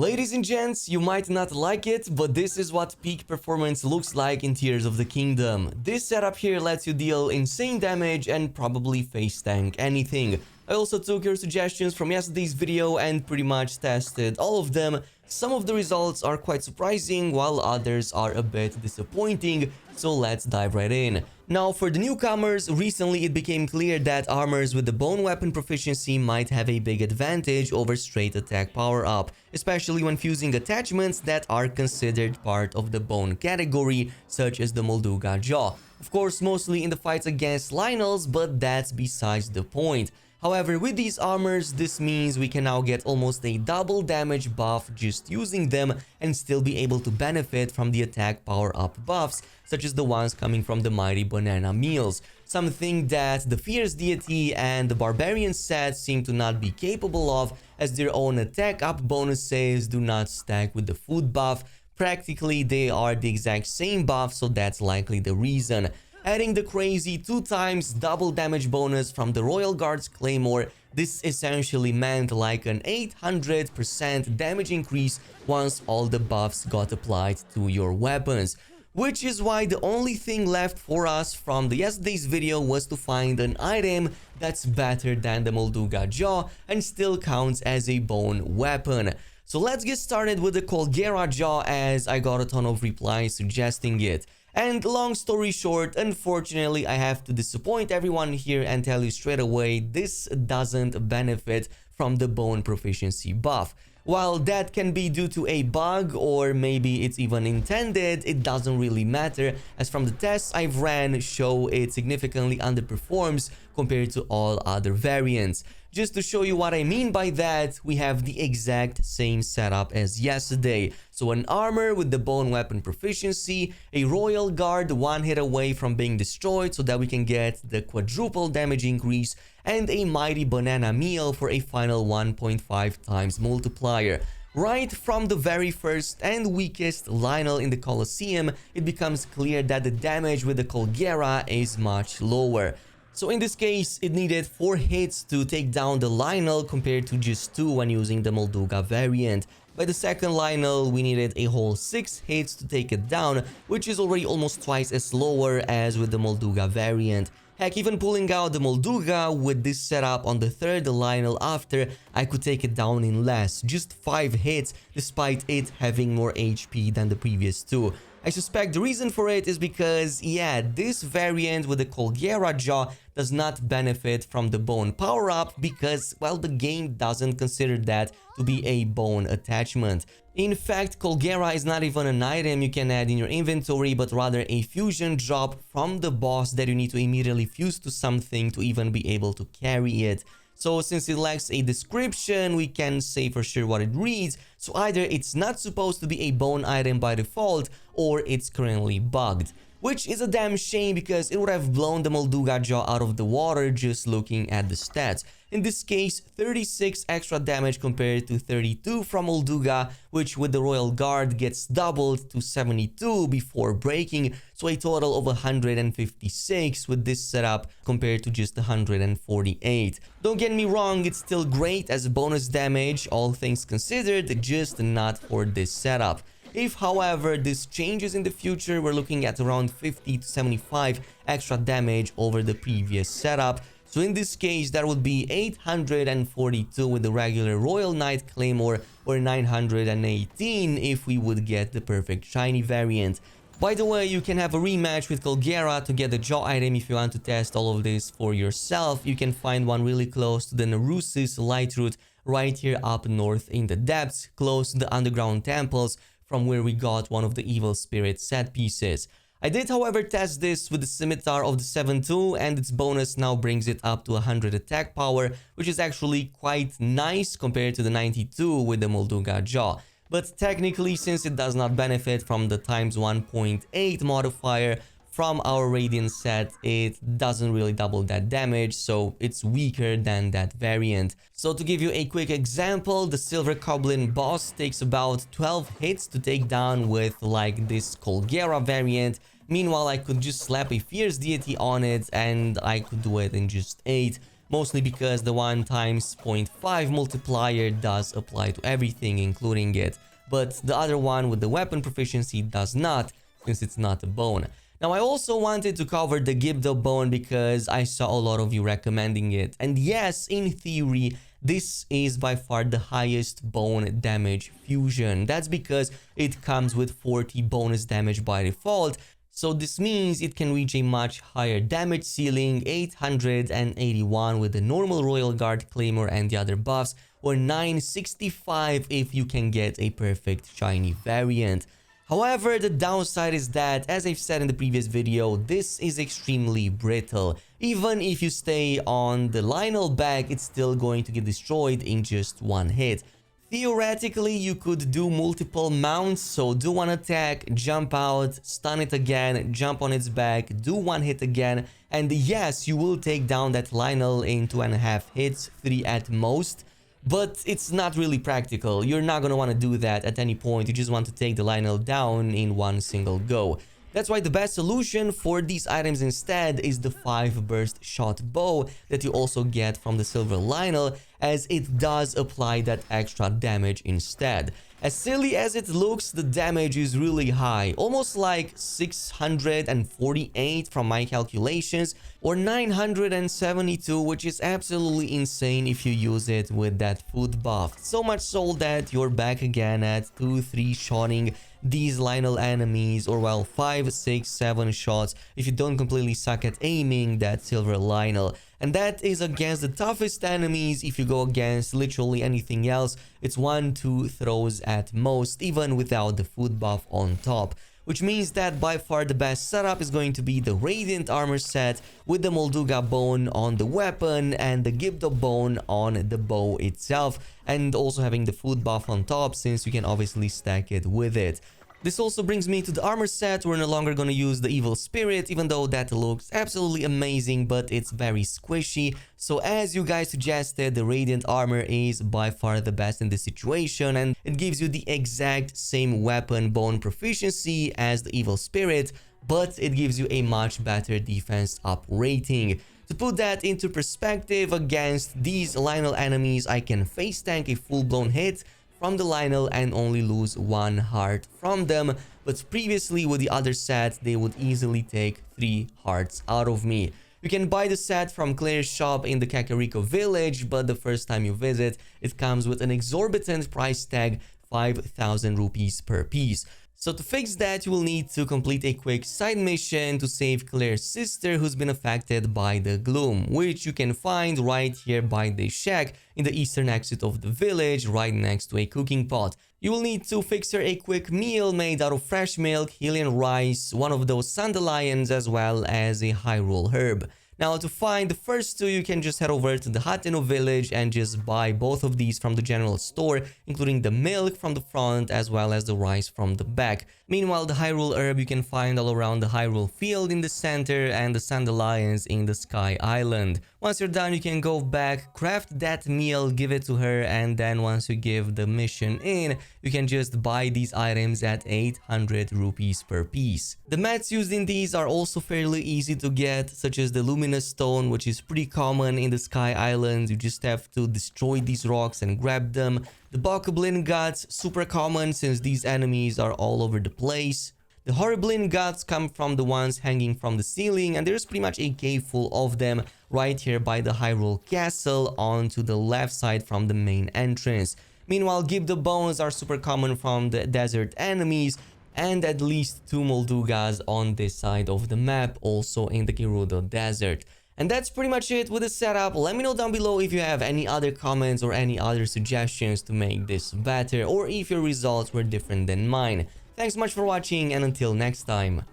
Ladies and gents, you might not like it, but this is what peak performance looks like in Tears of the Kingdom. This setup here lets you deal insane damage and probably face tank anything. I also took your suggestions from yesterday's video and pretty much tested all of them. Some of the results are quite surprising, while others are a bit disappointing, so let's dive right in. Now, for the newcomers, recently it became clear that armors with the bone weapon proficiency might have a big advantage over straight attack power-up, especially when fusing attachments that are considered part of the bone category, such as the Molduga Jaw. Of course, mostly in the fights against Lynels, but that's besides the point. However, with these armors, this means we can now get almost a double damage buff just using them and still be able to benefit from the attack power-up buffs, such as the ones coming from the mighty banana meals. Something that the Fierce Deity and the Barbarian set seem to not be capable of, as their own attack up bonuses do not stack with the food buff. Practically, they are the exact same buff, so that's likely the reason. Adding the crazy 2x double damage bonus from the Royal Guard's Claymore, this essentially meant like an 800% damage increase once all the buffs got applied to your weapons. Which is why the only thing left for us from yesterday's video was to find an item that's better than the Molduga Jaw and still counts as a bone weapon. So let's get started with the Colgera Jaw, as I got a ton of replies suggesting it. And long story short, unfortunately, I have to disappoint everyone here and tell you straight away, this doesn't benefit from the bone proficiency buff. While that can be due to a bug, or maybe it's even intended, it doesn't really matter, as from the tests I've ran show it significantly underperforms compared to all other variants. Just to show you what I mean by that, we have the exact same setup as yesterday. So an armor with the bone weapon proficiency, a Royal Guard one hit away from being destroyed so that we can get the quadruple damage increase, and a mighty banana meal for a final 1.5 times multiplier. Right from the very first and weakest Lynel in the Colosseum, it becomes clear that the damage with the Colgera is much lower. So in this case, it needed 4 hits to take down the Lynel compared to just 2 when using the Molduga variant. By the second Lynel, we needed a whole 6 hits to take it down, which is already almost twice as lower as with the Molduga variant. Heck, even pulling out the Molduga with this setup on the third Lynel after, I could take it down in less, just 5 hits, despite it having more HP than the previous 2. I suspect the reason for it is because, yeah, this variant with the Colgera Jaw does not benefit from the bone power-up because, well, the game doesn't consider that to be a bone attachment. In fact, Colgera is not even an item you can add in your inventory, but rather a fusion drop from the boss that you need to immediately fuse to something to even be able to carry it. So since it lacks a description, we can say for sure what it reads. So either it's not supposed to be a bone item by default, or it's currently bugged. Which is a damn shame because it would have blown the Molduga Jaw out of the water just looking at the stats. In this case, 36 extra damage compared to 32 from Molduga, which with the Royal Guard gets doubled to 72 before breaking, so a total of 156 with this setup compared to just 148. Don't get me wrong, it's still great as bonus damage, all things considered, just not for this setup. If, however, this changes in the future, we're looking at around 50 to 75 extra damage over the previous setup. So in this case, that would be 842 with the regular Royal Knight Claymore, or 918 if we would get the perfect shiny variant. By the way, you can have a rematch with Colgera to get the jaw item if you want to test all of this for yourself. You can find one really close to the Narusis Light Route right here up north in the depths, close to the underground temples, from where we got one of the evil spirit set pieces. I did, however, test this with the Scimitar of the 7-2, and its bonus now brings it up to 100 attack power, which is actually quite nice compared to the 92 with the Molduga Jaw. But technically, since it does not benefit from the times 1.8 modifier from our Radiant set, it doesn't really double that damage, so it's weaker than that variant. So to give you a quick example, the Silver Goblin boss takes about 12 hits to take down with like this Colgera variant. Meanwhile, I could just slap a Fierce Deity on it and I could do it in just 8. mostly because the 1 times 0.5 multiplier does apply to everything, including it. But the other one with the weapon proficiency does not, since it's not a bone. Now, I also wanted to cover the Gibdo bone because I saw a lot of you recommending it. And yes, in theory, this is by far the highest bone damage fusion. That's because it comes with 40 bonus damage by default. So this means it can reach a much higher damage ceiling, 881 with the normal Royal Guard Claymore and the other buffs, or 965 if you can get a perfect shiny variant. However, the downside is that, as I've said in the previous video, this is extremely brittle. Even if you stay on the Lionel bag, it's still going to get destroyed in just one hit. Theoretically, you could do multiple mounts, so do one attack, jump out, stun it again, jump on its back, do one hit again, and yes, you will take down that Lionel in 2.5 hits, 3 at most. But it's not really practical. You're not gonna want to do that at any point. You just want to take the Lionel down in one single go. That's why the best solution for these items instead is the 5 burst shot bow that you also get from the silver Lionel, as it does apply that extra damage instead. As silly as it looks, the damage is really high, almost like 648 from my calculations, or 972, which is absolutely insane if you use it with that food buff. So much so that you're back again at 2-3 shotting these Lionel enemies, or well, 5, 6, 7 shots if you don't completely suck at aiming that silver Lionel. And that is against the toughest enemies. If you go against literally anything else, it's 1-2 throws at most, even without the food buff on top. Which means that by far the best setup is going to be the Radiant Armor set with the Molduga bone on the weapon and the Gibdo bone on the bow itself, and also having the food buff on top, since you can obviously stack it with it. This also brings me to the armor set. We're no longer going to use the Evil Spirit, even though that looks absolutely amazing, but it's very squishy. So as you guys suggested, the Radiant Armor is by far the best in this situation, and it gives you the exact same weapon bone proficiency as the Evil Spirit, but it gives you a much better defense up rating. To put that into perspective, against these Lionel enemies, I can face tank a full-blown hit from the Lionel and only lose 1 heart from them, but previously with the other set, they would easily take 3 hearts out of me. You can buy the set from Claire's shop in the Kakariko village, but the first time you visit, it comes with an exorbitant price tag, 5,000 rupees per piece. So to fix that, you will need to complete a quick side mission to save Claire's sister who's been affected by the gloom, which you can find right here by the shack in the eastern exit of the village, right next to a cooking pot. You will need to fix her a quick meal made out of fresh milk, Hylian rice, one of those dandelions, as well as a Hyrule herb. Now, to find the first two, you can just head over to the Hateno village and just buy both of these from the general store, including the milk from the front as well as the rice from the back. Meanwhile, the Hyrule herb you can find all around the Hyrule field in the center and the dandelions in the Sky Island. Once you're done, you can go back, craft that meal, give it to her, and then once you give the mission in, you can just buy these items at 800 rupees per piece. The mats used in these are also fairly easy to get, such as the Luminous Stone, which is pretty common in the Sky Islands. You just have to destroy these rocks and grab them. The Bokoblin Guts, super common since these enemies are all over the place. The Horriblin Guts come from the ones hanging from the ceiling, and there's pretty much a cave full of them right here by the Hyrule Castle onto the left side from the main entrance. Meanwhile, Gibdo bones are super common from the desert enemies, and at least 2 Moldugas on this side of the map, also in the Gerudo Desert. And that's pretty much it with the setup. Let me know down below if you have any other comments or any other suggestions to make this better, or if your results were different than mine. Thanks so much for watching, and until next time.